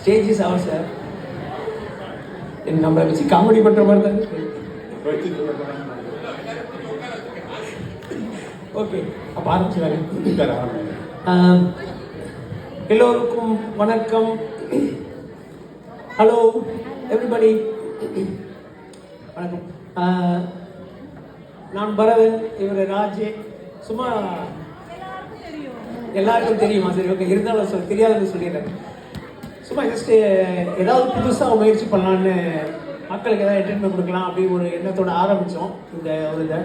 Stage is our sir. நம்மளை வச்சு comedy பண்ணுற மாதிரி தான். ஓகே, அப்போ ஆரம்பிச்சுதாங்க. எல்லோருக்கும் வணக்கம். ஹலோ எவ்ரிபடி, வணக்கம். நான் பரதன், இவர் ராஜே. சும்மா எல்லாருக்கும் தெரியுமா? சரி, ஓகே. இருந்தாலும் தெரியாதுன்னு சொல்லிடுறேன். சும்மா ஜஸ்ட்டு ஏதாவது புதுசாக முயற்சி பண்ணலான்னு, மக்களுக்கு ஏதாவது என்டர்டைன்மெண்ட் கொடுக்கலாம் அப்படின்னு ஒரு எண்ணத்தோடு ஆரம்பித்தோம் இந்த ஒரு இதை.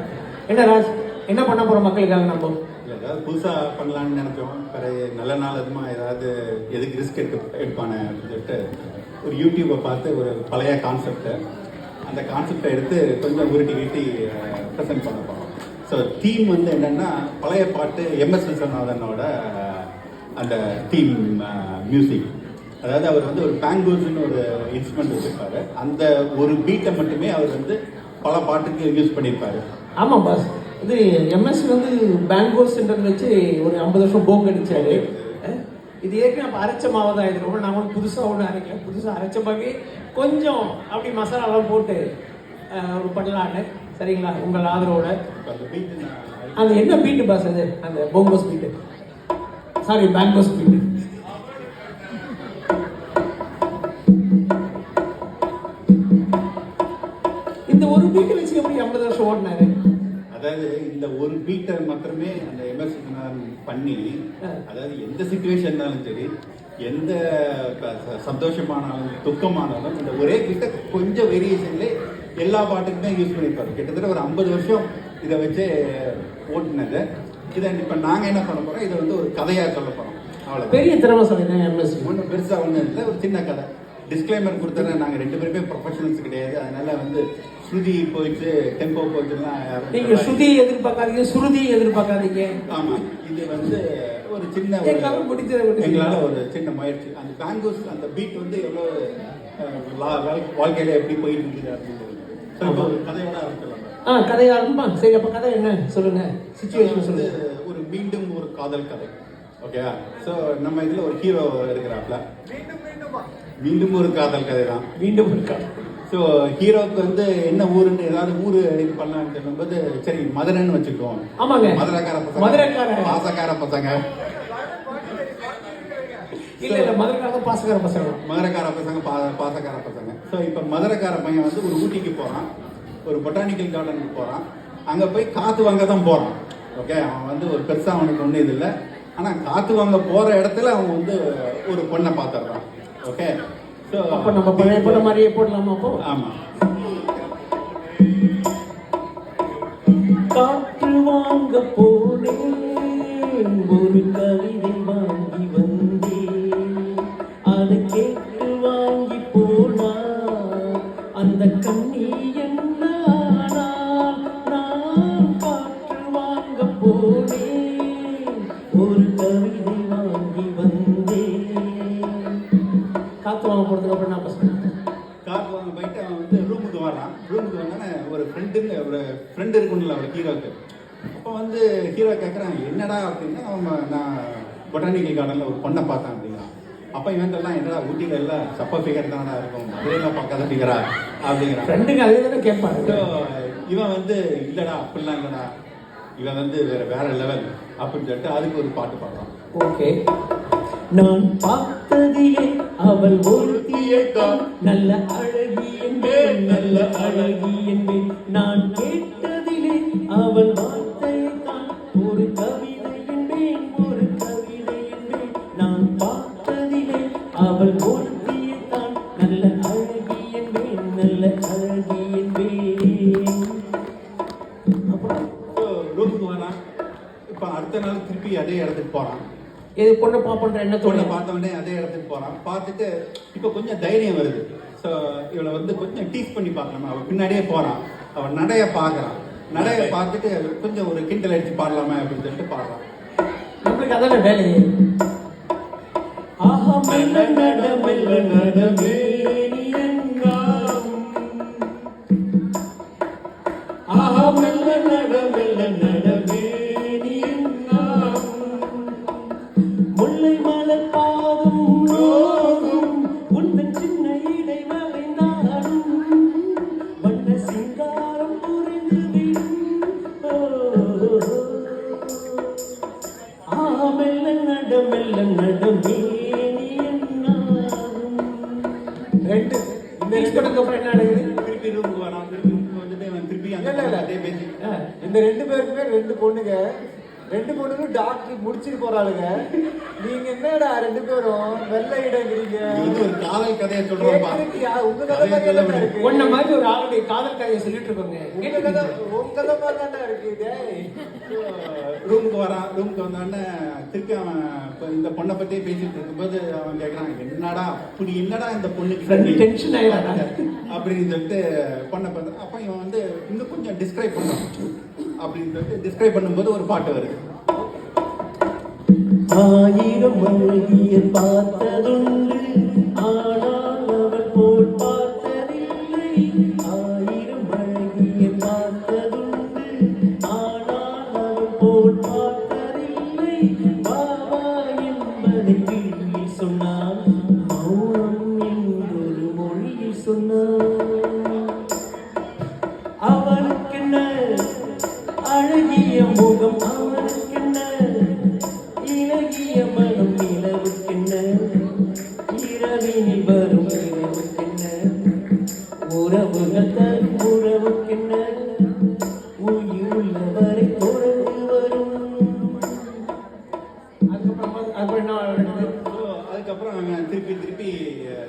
என்ன ராஜ், என்ன பண்ண போகிறோம் மக்களுக்காக? நம்ம ஏதாவது புதுசாக பண்ணலான்னு நினச்சோம். நல்ல நாள் அதுமா ஏதாவது எதுக்கு ரிஸ்க் எடுப்பானே அப்படின்னு சொல்லிட்டு ஒரு யூடியூப்பை பார்த்து ஒரு பழைய கான்செப்டை, அந்த கான்செப்டை எடுத்து கொஞ்சம் உருட்டி கட்டி ப்ரெசென்ட் பண்ண போகிறோம். ஸோ தீம் வந்து என்னென்னா, பழைய பாட்டு எம்எஸ் விஸ்வநாதனோட அந்த தீம் மியூசிக். அதாவது அவர் வந்து ஒரு பேங்கூஸ்ன்னு ஒரு இன்ஸ்ட்ருமெண்ட் வச்சுருப்பாரு. அந்த ஒரு பீட்டை மட்டுமே அவர் வந்து பல பாட்டுக்கு யூஸ் பண்ணியிருப்பாரு. ஆமாம் பாஸ், இது எம்எஸ் வந்து பேங்கூர் சென்டர் வச்சு ஒரு 50 வருஷம் போங்க அடிச்சாரு. இது ஏற்கனவே அப்போ அரைச்ச மாவு தான். இது ரொம்ப நான் புதுசாக ஒன்று அரைக்கல. புதுசாக அரைச்ச மாவே கொஞ்சம் அப்படி மசாலாலாம் போட்டு ஒரு பண்ணலான்னு. சரிங்களா? உங்கள் ஆதரவோட. அது என்ன பீட்டு பாஸ்? அது அந்த bongos beat, sorry bongos beat. இந்த ஒரு பீட்டை வச்சு எப்படி 50 வருஷம் ஓடினாரு? அதாவது இந்த ஒரு பீட்டை மாத்திரமே அந்த எம்எஸ் பண்ணி, அதாவது எந்த சிச்சுவேஷன்னாலும் சரி, எந்த சந்தோஷமானாலும் துக்கமானாலும் இந்த ஒரே பீட்டை கொஞ்சம் வேரியேஷன்ல எல்லா பாட்டுக்குமே யூஸ் பண்ணியிருப்பாரு. கிட்டத்தட்ட ஒரு 50 வருஷம் இதை வச்சு ஓட்டுனது. இதை இப்போ நாங்கள் என்ன பண்ண போகிறோம், இதை வந்து ஒரு கதையாக சொல்ல போகிறோம். அவ்வளோ பெரிய திறமை சொல்லிடுறேன். எம்எஸ் ஒன்றும் பெருசாக ஒன்றும் இல்லை, ஒரு சின்ன கதை. டிஸ்க்ளைமர் கொடுத்துறேன், நாங்கள் 2 பேருமே ப்ரொஃபஷனல்ஸ் கிடையாது. அதனால வந்து ஸ்ருதி போயிட்டு டெம்போ போயிட்டுலாம் நீங்கள் ஸ்ருதி எதிர்பார்க்காதீங்க, சுருதி எதிர்பார்க்காதீங்க. ஆமாம், இது வந்து ஒரு சின்ன எங்களால் ஒரு சின்ன முயற்சி. அந்த பேங்கூஸ் அந்த பீட் வந்து எவ்வளோ வாழ்க்கையில் எப்படி போயிட்டு இருக்குது அப்படின்னு ஒரு கதையோட ஆரம்பிக்கலாம். கதையை ஆரம்பா. சரி, அப்போ கதை என்ன சொல்லுங்க, சிச்சுவேஷன் சொல்லுங்க. ஒரு மீண்டும் ஒரு காதல் கதை. ஓகேவா? ஸோ நம்ம இதில் ஒரு ஹீரோ இருக்கிறாப்ல. மீண்டும் ஒரு காதல் கதை தான். மீண்டும் ஒரு காதல். ஸோ ஹீரோவுக்கு வந்து என்ன ஊருன்னு ஏதாவது ஊர் இது பண்ணலான்னு சொல்லும்போது, சரி மதுரைன்னு வச்சுக்குவோம். ஆமாங்க, மதுரைக்கார பசங்க, பாசக்கார பசங்க. இல்ல மதுரைக்கார பாசக்கார பசங்க, மதுரைக்கார பசங்க, பாசக்கார பசங்க. ஸோ இப்போ மதுரைக்கார பையன் வந்து ஒரு ஊட்டிக்கு போகிறான், ஒரு பொட்டானிக்கல் கார்டனுக்கு போகிறான். அங்கே போய் காற்று வாங்க தான் போகிறான். ஓகே, அவன் வந்து ஒரு பெருசாக அவனுக்கு ஒன்றும் இது இல்லை. ஆனால் காற்று வாங்க போகிற இடத்துல அவன் வந்து ஒரு பொண்ணை பார்த்துடுறான். ஓகே, ஸோ அப்போ நம்ம பழைய போட மாதிரியே போடலாமா? அப்போ ஆமாம். காற்று வாங்க போனேன், ஒரு கவிதை வாங்கி வந்தேன், அதை கேட்டு வாங்கி போனா அந்த கண்ணி என்ன ஆனாள்? நான் காற்று வாங்க போனேன், ஒரு கவிதை வாங்கி வந்தேன். காற்று வாங்க போகிறதுக்கு அப்புறம் நான் பசங்க காற்று வாங்க போயிட்டு அவன் வந்து ரூமுக்கு வரான். ரூமுக்கு வந்தோடனே ஒரு ஃப்ரெண்டு இருக்குன்னு அவர் ஹீரோக்கு. அப்போ வந்து ஹீரோ கேட்குறான், என்னடா அப்படின்னா, நான் பொட்டானிக்கல் கார்டனில் ஒரு பொண்ணை பார்த்தேன் அப்படின்னா. அப்போ இவன்ட்டெல்லாம் என்னடா ஊட்டியில் எல்லாம் சப்பா ஃபிகர் தானடா இருக்கும், மதுரையில் பார்க்காத ஃபிகரா அப்படிங்கிறான். ஃப்ரெண்டுங்க அதே தானே கேட்பாங்க. இவன் வந்து இல்லைடா அப்படிலாம் இல்லைடா, இவன் வந்து வேற லெவல் அப்படின்னு சொல்லிட்டு அதுக்கு ஒரு பாட்டு பாடுறான். ஓகே. நான் பார்த்ததிலே அவள் ஒருத்தியைத்தான், நல்ல அழகி என்பேன், நல்ல அழகி என்பேன். நான் கேட்டதிலே அவள் வார்த்தையைத்தான், ஒரு கவிதை என்பேன், ஒரு கவிதை என்பேன். நான் பார்த்ததிலே அவள் ஒருத்தியைத்தான், நல்ல அழகி என்பேன், நல்ல அழகி என்பேன். அப்புறம் ரூமுக்கு வரான். இப்போ அடுத்த நாள் திருப்பி அதே இடத்துக்கு போகிறான். இது பொண்ணை பார்ப்பன்ற எண்ணத்தோட பார்த்த உடனே அதே இடத்துக்கு போகிறான். பார்த்துட்டு இப்போ கொஞ்சம் தைரியம் வருது. ஸோ இவளை வந்து கொஞ்சம் டீஸ் பண்ணி பார்க்கலாமா, அவள் பின்னாடியே போகிறான். அவன் நடைய பார்க்குறான். நடைய பார்த்துட்டு கொஞ்சம் ஒரு கிண்டல் அடிச்சு பாடலாமா அப்படின்னு சொல்லிட்டு பாடுறான். நம்மளுக்கு அதான வேலையே. ஆஹா மெல்ல நட மெல்ல நடமே ஆஹா மெல்ல நட மெல்ல நடமே முல்லை மலர் பாதம் ரெண்டு இந்த டீச் பண்ணதுக்கு அப்புறம் என்ன நடக்குது? திருப்பி ரூமுக்கு வரான், திருப்பி ரூமுக்கு வந்துட்டு அவன் திருப்பி அந்த இல்ல, இல்ல. அதே பேசி இந்த ரெண்டு பேருக்குமே ரெண்டு பொண்ணுங்க டாக்டர் முடிச்சிட்டு போறாளுங்க. நீங்க என்னடா ரெண்டு பேரும் வெள்ளை இடங்கிறீங்க? இது வந்து ஒரு காதல் கதையை சொல்றோம்ப்பா. உங்க கதை மாதிரி தானே இருக்கு. உன்ன மாதிரி ஒரு ஆளுடைய காதல் கதையை சொல்லிட்டு இருக்கோங்க. உங்க கதை மாதிரி தானே இருக்கு. டேய் ரூமுக்கு வரான், ரூமுக்கு வந்தோடனே திருப்பி அவன் இப்ப இந்த பொண்ணை பத்தியே பேசிட்டு இருக்கும்போது அவன் கேட்கறான், என்னடா அப்படி என்னடா இந்த பொண்ணுக்கு டென்ஷன் ஆயிடாடா அப்படின்னு சொல்லிட்டு பொண்ணை பார்த்து அப்ப இவன் வந்து இன்னும் கொஞ்சம் டிஸ்கிரைப் பண்ணுவான். அப்படின்னு சொல்லிட்டு டிஸ்கிரைப் பண்ணும்போது ஒரு பாட்டு வருது. ஆயிரம் அழகிய பார்த்ததுண்டு, ஆனால் அவள் போல் பார்த்ததில்லை. ஆயிரம் அழகிய பார்த்ததுண்டு, ஆனால் அவள் போல் பார்த்ததில்லை. பாபா என்பதை கிழியில் சொன்னான், மௌனம் என்றொரு மொழியில் சொன்னான். அவனுக்கென்ன அழகிய முகம், அவனுக்கென்ன இலகிய மனம், நிலவுக்கென்ன இரவினில் வரும் இரவுக்கென்ன உறவுகள் தரும் உறவுக்கென்ன உயிர் உள்ளவரை தொடர்ந்து வரும். அதுக்கப்புறம் என்ன நடக்குது? So, அதுக்கப்புறம் அவன் திருப்பி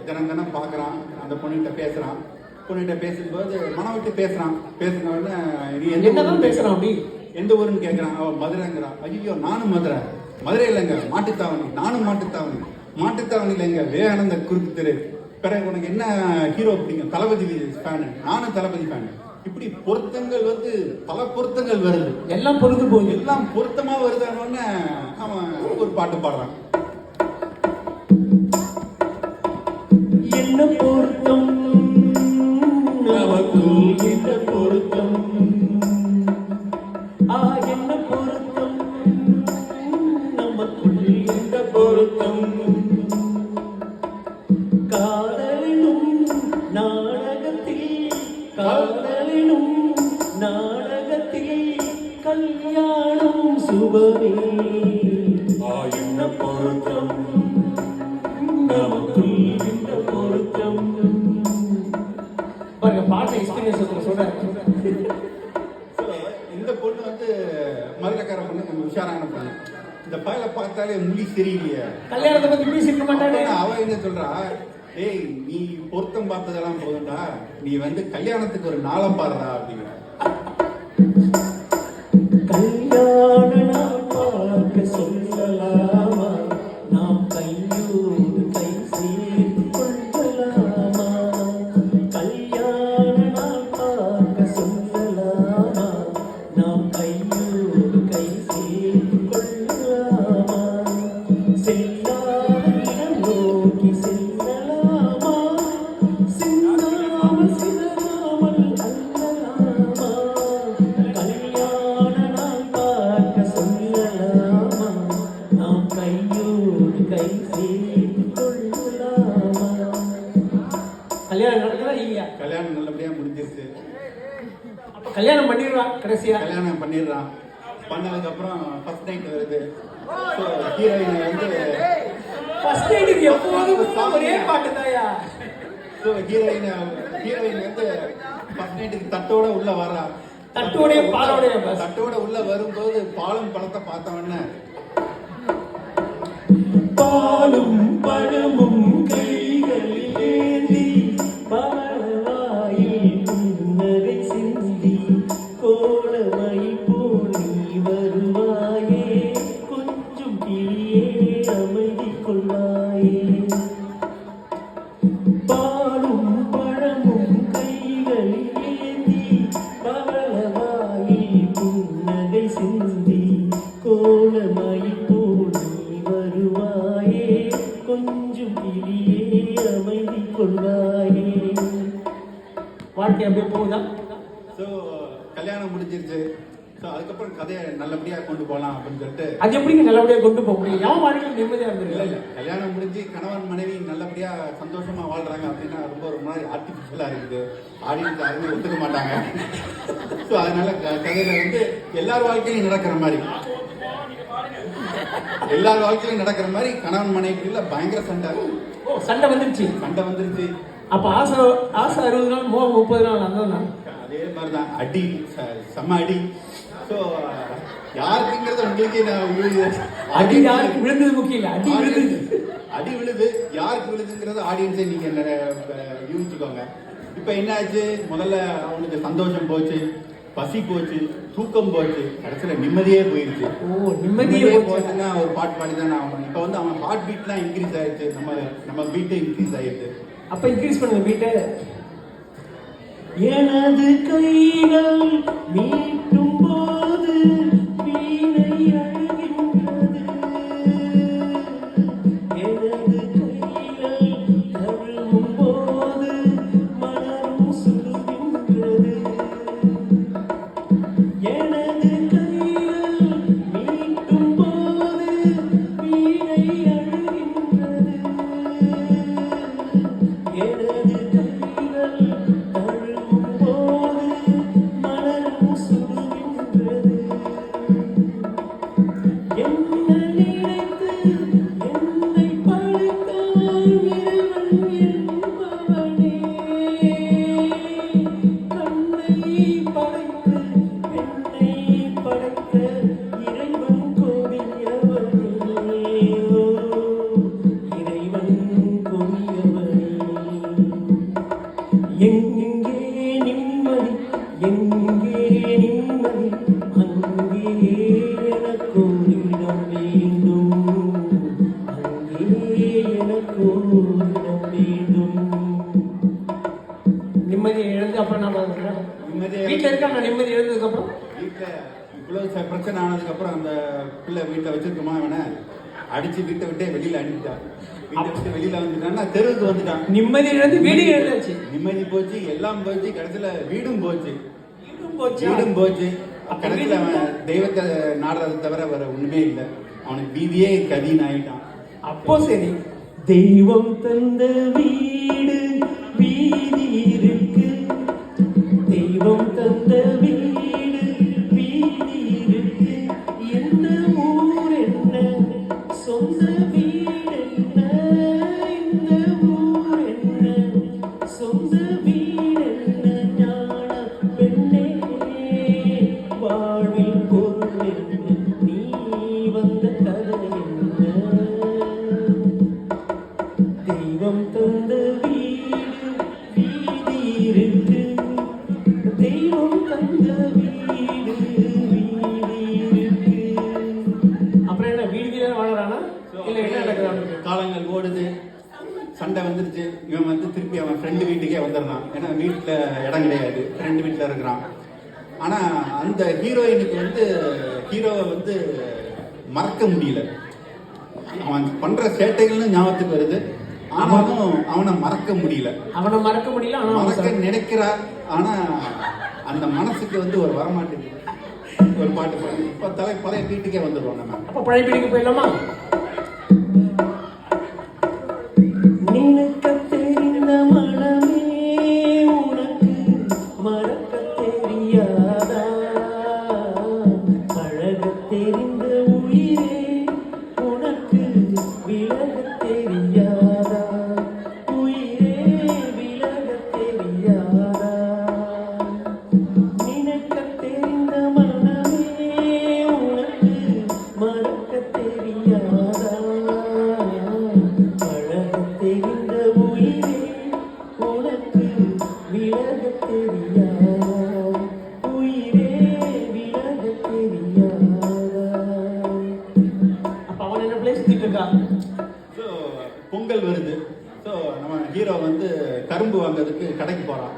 தினம் தினம் பார்க்குறான், அந்த பொண்ணுகிட்ட பேசுறான். பொண்ணுகிட்ட பேசும்போது மனம் விட்டு பேசுறான். பேசின உடனே நீ என்னதான் பேசுறான் அப்படி? எந்த ஊருன்னு கேட்குறான். அவன் மதுரைங்கிறான். ஐயோ நானும் மதுரை இல்லைங்க, மாட்டுத்தாவணி. நானும் மாட்டுத்தாவணி இல்லைங்க, விவேகானந்த குறுக்கு தெரு. பிறகு உனக்கு என்ன ஹீரோ பிடிக்கும்? தளபதி ஃபேனு. நானும் தளபதி ஃபேனு. இப்படி பொருத்தங்கள் வந்து பல பொருத்தங்கள் வருது. எல்லாம் பொறுத்து போகுது. எல்லாம் பொருத்தமா வருதானோன்னு அவன் ஒரு பாட்டு பாடுறான். என்ன பொருத்தம் நமக்குள் இந்த பொருத்தம், என்ன பொருத்தம் நமக்குள் இந்த பொருத்தம். காதலினும் நாடகத்தில், காதலினும் நாடகத்தில் கல்யாணம் சுபமே. என்ன பொருத்தம் நமக்குள் இந்த பொருத்தம். பாருங்க பாட்டை எக்ஸ்பீரியன்ஸ் சொல்றேன். So, இந்த பொண்ணு வந்து மதுரைக்கார பொண்ணு, கொஞ்சம் உஷாரான பொண்ணு. இந்த பயலை பார்த்தாலே முடி சரியில்லையே. கல்யாணத்தை பத்தி பேசிக்க மாட்டானே. அவ என்ன சொல்றா, ஏய் நீ பொருத்தம் பார்த்ததெல்லாம் போதும்டா, நீ வந்து கல்யாணத்துக்கு ஒரு நாளை பாடுறா அப்படிங்கிற. கல்யாண நாள் பார்க்க சொல்லலாமா, நாம் கையோடு கை சேர்த்து கொள்ளலாமா. கல்யாண நாள் பார்க்க சொல்லலாமா, நாம் கையோடு கை சேர்த்து கொள்ளலாமா. செல்லாத இடம் நோக்கி செல்லலாமா, சிந்தாமல் சிதறாமல் அல்லலாமா. கல்யாண நாள் பார்க்க சொல்லலாமா, நாம் கையோடு கை சேர்த்து கொள்ளலாமா. கல்யாணம் நடக்குதா இல்லையா? கல்யாணம் நல்லபடியா முடிஞ்சிருச்சு. அப்ப கல்யாணம் பண்ணிடுவான் கடைசியா. கல்யாணம் பண்ணிடுறான். பண்ணதுக்கு அப்புறம் ஃபர்ஸ்ட் நைட் வருது. ஸோ ஹீரோயின் வந்து ஃபர்ஸ்ட் நைட்டுக்கு எப்போதும் ஒரே பாட்டு தாயா. ஸோ ஹீரோயின் வந்து ஃபர்ஸ்ட் நைட்டுக்கு தட்டோட உள்ள வரா. தட்டோடைய பாலோடைய பஸ். தட்டோட உள்ள வரும்போது பாலும் பழத்தை பார்த்தவொடனே பாலும் பழமும் கைகளில் ஏந்தி, பவளவாயில் புன்னகை சிந்தி, கோலமயில் போல் நீ வருவாயே, கொஞ்சம் கிளியே அமைதி கொள்வாயே. பாலும் பழமும் கைகளில் ஏந்தி, பவளவாயில் புன்னகை சிந்தி, கோலமயில் போல் நீ வருவாயே, கொஞ்சம் கிளியே அமைதி கொள்வாயே. வாழ்க்கை அப்படியே போகுதா? ஸோ கல்யாணம் முடிஞ்சிருச்சு. ஸோ அதுக்கப்புறம் கதையை நல்லபடியா கொண்டு போகலாம் அப்படின்னு சொல்லிட்டு. அது எப்படிங்க நல்லபடியா கொண்டு போக முடியும்? எவன் வாழ்க்கையில் நிம்மதியா இல்லை இருந்திருக்கு? இல்லை, கல்யாணம் முடிஞ்சு கணவன் மனைவி நல்லபடியா சந்தோஷமா வாழ்றாங்க அப்படின்னா ரொம்ப ஒரு மாதிரி ஆர்டிஃபிஷியலா இருக்குது. ஆடியன்ஸ் யாருமே ஒத்துக்க மாட்டாங்க. ஸோ அதனால கதையில வந்து எல்லார் வாழ்க்கையிலும் நடக்கிற மாதிரி கணவன் மனைவிக்குள்ள பயங்கர சண்டை. ஓ, சண்டை வந்துருச்சு. சண்டை வந்துருச்சு. அப்ப ஆசை ஆசை 60 நாள், மோகம் 30 நாள். அதான் அதே மாதிரி தான் அடி, செம்ம அடி. ஸோ யாருக்குங்கிறது உங்களுக்கே நான் அடி யாருக்கு விழுந்தது முக்கியம் இல்லை, அடி விழுந்தது. அடி விழுது யாருக்கு விழுதுங்கிறது ஆடியன்ஸே நீங்க யூகிச்சுக்கோங்க. இப்போ என்ன ஆச்சு, முதல்ல அவனுக்கு சந்தோஷம் போச்சு, பசி போச்சு, தூக்கம் போச்சு, கடைசியில் நிம்மதியே போயிடுச்சு. ஓ, நிம்மதியே போச்சுன்னா ஒரு பாட்டு பாடி தானே அவன். இப்போ வந்து அவன் ஹார்ட் பீட்லாம் இன்க்ரீஸ் ஆயிடுச்சு, நம்ம பீட்டே இன்க்ரீஸ் ஆயிடுச்சு. அப்ப இன்க்ரீஸ் பண்ணுங்க பீட்டை. எனது கைகள் மீட்டும் போது வீணை அழுகின்றது. எனது கைகள் தழுவும் போது மனமும் சுடுகின்றது. எனது கைகள் மீட்டும் போது வீணை அழுகின்றது. எனது கைகள் தழுவும் போது மனமும் சுடுகின்றது. என்ன நினைத்து என்னை படைத்தவன் இறைவன் என்பவனே. கண்ணை படைத்து பெண்ணை படைத்த இறைவன் கொடியவனே. ஓ, இறைவன் கொடியவனே. எங்கே நிம்மதி, எங்கே நிம்மதி, அங்கே எனக்கு இடம் வேண்டும். அங்கே எனக்கு இடம் வேண்டும். நிம்மதியை இழந்து அப்புறம் நம்ம நிம்மதியை வீட்டில் இருக்காங்க. நிம்மதி இழந்ததுக்கு அப்புறம் வீட்டில் இவ்வளோ பிரச்சனை ஆனதுக்கப்புறம் அந்த பிள்ளை வீட்டில் வச்சிருக்குமா, அவனை அடிச்சு வீட்டை விட்டே வெளியில் அனுப்பிட்டான். வீட்டை விட்டு வெளியில் வந்துட்டான்னா தெருவுக்கு வந்துட்டான். நிம்மதி இழந்து வீடு இழந்தாச்சு. நிம்மதி போச்சு, எல்லாம் போச்சு, கடைசியில் வீடும் போச்சு. வீடும் போச்சு. வீடும் போச்சு. அப்ப கடைசியில் வீடு அவன் தெய்வத்தை நாடுறதை தவிர வேற ஒண்ணுமே இல்லை. அவனுக்கு வீதியே கதின்னு ஆயிட்டான். அப்போ சரி, தெய்வம் தந்த வீடு வீதி இருக்கு. தெய்வம் தந்த வீடு வீதி இருக்கு. எந்த ஊர் என்ன, சொந்த வீடு என்ன. இந்த ஊர் என்ன, சொந்த வீடு என்ன. ஞான பெண்ணே, வாழ்வில் பொருள் என்ன, நீ வந்த கதை என்ன. தெய்வம் தந்த வீடு வீதி இருக்கு. தெய்வம் தந்த வீடு வீதி இருக்கு. அப்புறம் என்ன வீடு வீடு வாழறானா இல்ல என்ன நடக்குது? காலங்கள் ஓடுது, சண்டை வந்துருச்சு. இவன் வந்து திருப்பி அவன் ஃப்ரெண்டு வீட்டுக்கே வந்துடுறான். ஏன்னா வீட்டில் இடம் கிடையாது, ஃப்ரெண்டு வீட்டில் இருக்கிறான். ஆனால் அந்த ஹீரோயினுக்கு வந்து ஹீரோவை வந்து மறக்க முடியல. அவன் பண்ற சேட்டைகள்னு ஞாபகத்துக்கு வருது, ஆனாலும் அவனை மறக்க முடியல. அவனை மறக்க முடியல, ஆனா மறக்க நினைக்கிறா. ஆனா அந்த மனசுக்கு வந்து ஒரு வரமாட்டேங்குது. ஒரு பாட்டு பாடு. இப்போ பழைய வீட்டுக்கே வந்துடுவோம் நம்ம. அப்ப பழைய வீட்டுக்கு போயிடலாமா? நினைக்க தெரிந்த மனமே உனக்கு மறக்க தெரியாதா. பழக தெரிந்த உயிரே உனக்கு விலக தெரியாதா. உயிரே விலக தெரியாதா. நினைக்க தெரிந்த மனமே உனக்கு மறக்க தெரியாதா. பழக தெரிந்த உயிரே உனக்கு விலக தெரியாதா. உயிரே விலக தெரியாதா. அப்ப அவன் என்ன பிளேஸ் சுத்திட்டு இருக்கான்? ஸோ பொங்கல் வருது. ஸோ நம்ம ஹீரோ வந்து கரும்பு வாங்குறதுக்கு கடைக்கு போகிறான்.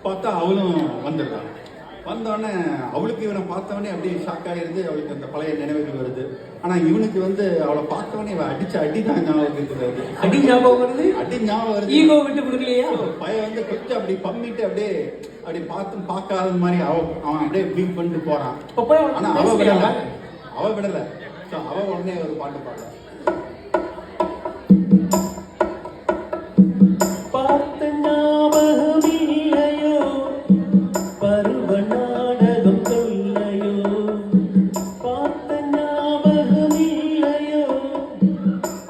பார்த்தா அவளும் வந்துடுறான். வந்தோடனே அவளுக்கு இவனை பார்த்தவொடனே அப்படியே ஷாக் ஆகிடுது. அவளுக்கு அந்த பழைய நினைவுகள் வருது. ஆனால் இவனுக்கு வந்து அவளை பார்த்தவொடனே இவன் அடிச்ச அடி தான் ஞாபகம் இருக்கிறது. அடி ஞாபகம் வருது, அடி ஞாபகம் வருது. ஈகோ விட்டு கொடுக்கலையா? பையன் வந்து கொஞ்சம் அப்படி பம்மிட்டு அப்படியே அப்படி பார்க்காத மாதிரி அவன் அப்படியே பீட் பண்ணிட்டு போறான். அப்ப போய் அவன் ஆனா அவ விடல, பேசலையா? அவ விடல. So, அவ உடனே ஒரு பாட்டு பாடுறா. பார்த்த ஞாபகம் இல்லையோ, பருவ நாடகம் சொல்லையோ. பார்த்த ஞாபகம் இல்லையோ,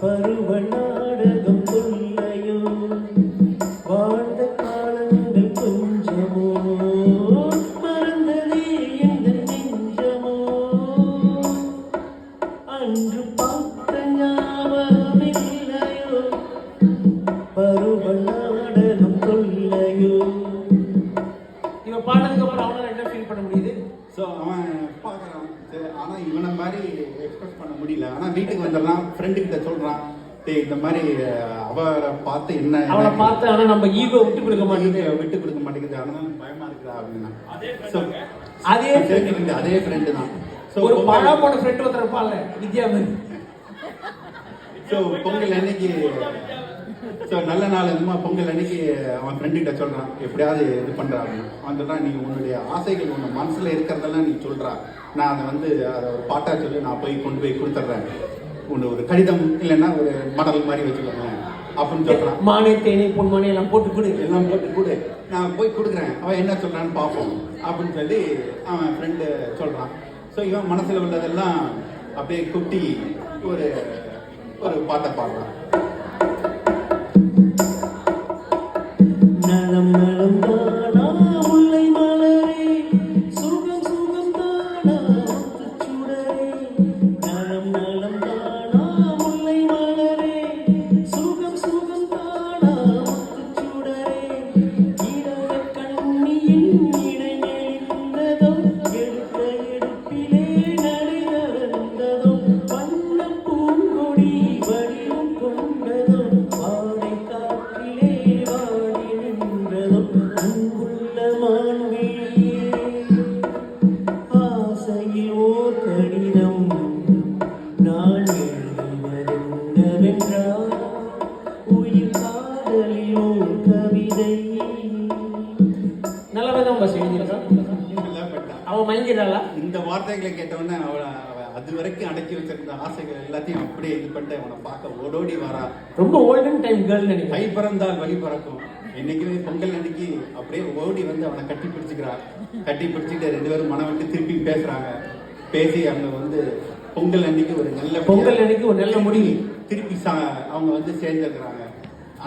பருவ நாடகம் சொல்லையோ. பருவநாடகம் கொள்ளையோ. இவன் பாடுறதுக்கு அப்புறம் அவனால என்ன ஃபீல் பண்ண முடியுது? ஸோ அவன் பார்க்குறான். சரி, ஆனால் இவனை மாதிரி எக்ஸ்பிரஸ் பண்ண முடியல. ஆனால் வீட்டுக்கு வந்துடுறான், ஃப்ரெண்டு கிட்ட சொல்கிறான், டேய் இந்த மாதிரி அவரை பார்த்து என்ன அவளை பார்த்து ஆனா நம்ம ஈகோ விட்டு கொடுக்க மாட்டேங்குது. விட்டு கொடுக்க மாட்டேங்குது, அதனால பயமா இருக்குதா அப்படின்னா So, அதே அதே ஃப்ரெண்டு தான். ஸோ ஒரு பழா போன ஃப்ரெண்ட் ஒருத்தர் இருப்பான்ல வித்யா மாதிரி. ஸோ பொங்கல் அன்னைக்கு நல்ல நாள் என்னமோ பொங்கல் அன்னைக்கு அவன் ஃப்ரெண்டு கிட்ட சொல்றான், எப்படியாவது இது பண்றா அப்படின்னு. அவன் சொல்றான், நீ உன்னுடைய ஆசைகள் உன் மனசுல இருக்கிறதெல்லாம் நீ சொல்றா, நான் அதை ஒரு பாட்டா சொல்லி நான் கொண்டு போய் கொடுத்துட்றேன், உன்னை ஒரு கடிதம் இல்லைன்னா ஒரு மடல் மாதிரி வச்சுக்கோங்க அப்படின்னு சொல்றான். மானே தேனே பொன்மானே எல்லாம் போட்டு கொடு, நான் போய் கொடுக்குறேன், அவன் என்ன சொல்றான்னு பார்ப்போம் அப்படின்னு சொல்லி அவன் ஃப்ரெண்டு சொல்றான். ஸோ இவன் மனசுல உள்ளதெல்லாம் அப்படியே குட்டி ஒரு பாட்டை பாடுறான். நலம் நலம் தானா முல்லை மலரே, சுகம் சுகம் தானா முத்துச்சுடரே. நலம் நலம் தானா முல்லை மலரே, சுகம் சுகம் தானா முத்துச்சுடரே. இடர கண்ணியின் இடை நெளிந்ததோ, எடுத்த எடுப்பிலே நடை நடந்ததோ. வண்ணப் பூங்கொடி வடிவம் கொண்டதோ, வாடை காற்றிலே வாடி நின்றதோ. அன்புள்ள மான்விழியே, ஆசையில் ஓர் கடிதம் நான் எழுதுவதென்னவென்றால், உயிர் காதலில் ஓர் கவிதை. நல்லதான் பஸ் எழுதியிருக்கான். அவன் மயங்கிடாளா? இந்த வார்த்தைகளை கேட்டவொடனே அவ அது வரைக்கும் அடக்கி வச்சிருந்த ஆசைகள் எல்லாத்தையும் அப்படியே இது பண்ணிட்டு அவனை பார்க்க ஓடோடி வரா. ரொம்ப ஓல்டன் டைம் கேர்ள் நினைக்கிறேன். கை பறந்தால் வழி பறக்கும். என்னைக்குமே பொங்கல் அன்னைக்கு அப்படியே ஓடி வந்து அவனை கட்டி பிடிச்சிக்கிறா. கட்டி பிடிச்சிட்டு ரெண்டு பேரும் மனம் விட்டு திருப்பி பேசுறாங்க. பேசி அவங்க வந்து பொங்கல் அன்னைக்கு ஒரு நல்ல முடிவு திருப்பி அவங்க வந்து சேர்ந்துருக்கிறாங்க.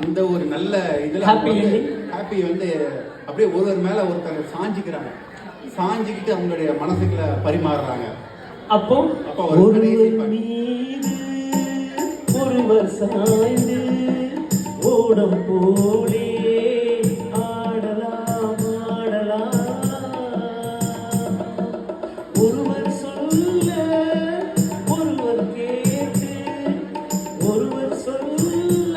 அந்த ஒரு நல்ல இதுல ஹாப்பி வந்து அப்படியே ஒருவர் மேல ஒருத்தர் சாஞ்சிக்கிட்டு அவங்களுடைய மனசுக்குள்ள பரிமாறுறாங்க. அப்போ ஒருவர் மீது ஒருவர் சாய்ந்து ஓடம் போலே ஆடலாம் ஆடலாம். ஒருவர் சொல்ல ஒருவர் கேட்டு, ஒருவர் சொல்ல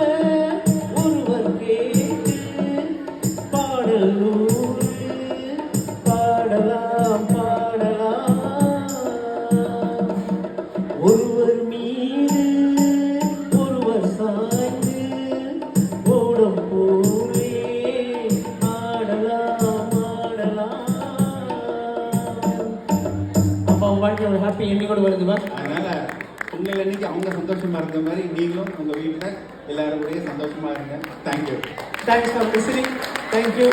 ஒருவர் கேட்டு, பாடல் நூறு பாடலாம் பாடலாம். ஒருவர் மீது ஒருவர் சாய்ந்து ஓடம் போலே ஆடலாம் ஆடலாம். அப்போ அவன் வாழ்க்கை ஒரு ஹாப்பி எண்ணிக்கோடு வருது பார். அதனால பொங்கல் அன்னைக்கு அவங்க சந்தோஷமா இருந்த மாதிரி நீங்களும் உங்க வீட்டுல எல்லாரும் கூட சந்தோஷமா இருங்க. Thank you. Thanks for listening. Thank you.